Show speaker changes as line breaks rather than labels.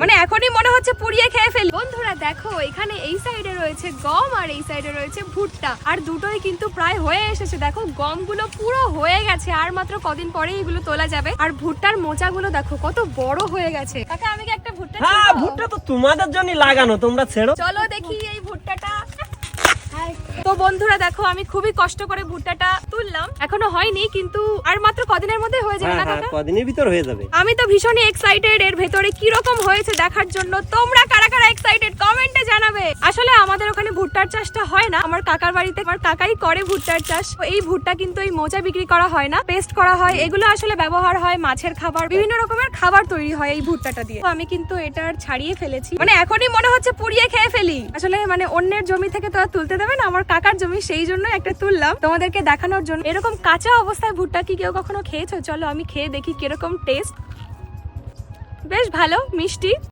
মানে এখনই মনে হচ্ছে পুড়িয়ে খেয়ে ফেলি। বন্ধুরা দেখো, এখানে এই সাইডে রয়েছে গম আর এই সাইডে রয়েছে ভুট্টা, আর দুটোই কিন্তু প্রায় হয়ে এসেছে। দেখো গমগুলো পুরো হয়ে গেছে, আর মাত্র কদিন পরে এগুলো তোলা যাবে। আর ভুট্টার মোচাগুলো দেখো কত বড় হয়ে গেছে। কাকা আমি কি একটা ভুট্টা?
হ্যাঁ, ভুট্টা তো তোমাদের জন্য লাগানো, তোমরা ছেড়ো।
চলো দেখি এই ভুট্টাটা। তো বন্ধুরা দেখো, আমি খুবই কষ্ট করে ভুট্টাটা তুললাম, এখনো হয়নি কিন্তু আর মাত্র কদিনের মধ্যে হয়ে যাবে না কাকা?
কদিনের ভিতর হয়ে যাবে।
আমি তো ভীষণই এক্সাইটেড এর ভেতরে কি রকম হয়েছে দেখার জন্য। তোমরা কারা কারা এক্সাইটেড কমেন্টে জানাবে। আসলে আমাদের ওখানে ভুট্টার চাষটা হয় না, আমার কাকার বাড়িতে আমার কাকাই করে ভুট্টার চাষ। এই ভুট্টা কিন্তু এই মোচা বিক্রি করা হয় না, পেস্ট করা হয়। এগুলো আসলে ব্যবহার হয় মাছের খাবার, বিভিন্ন রকমের খাবার তৈরি হয় এই ভুট্টাটা দিয়ে। আমি কিন্তু এটার ছাড়িয়ে ফেলেছি, মানে এখনই মনে হচ্ছে পুড়িয়ে খেয়ে ফেলি। আসলে মানে অন্যের জমি থেকে তো আর তুলতে দেবে না, আমার কাকার জমি, সেই জন্য একটা তুললাম তোমাদেরকে দেখানোর জন্য। এরকম কাঁচা অবস্থায় ভুট্টা কি কেউ কখনো খেয়েছো? চলো আমি খেয়ে দেখি কিরকম টেস্ট। বেশ ভালো, মিষ্টি।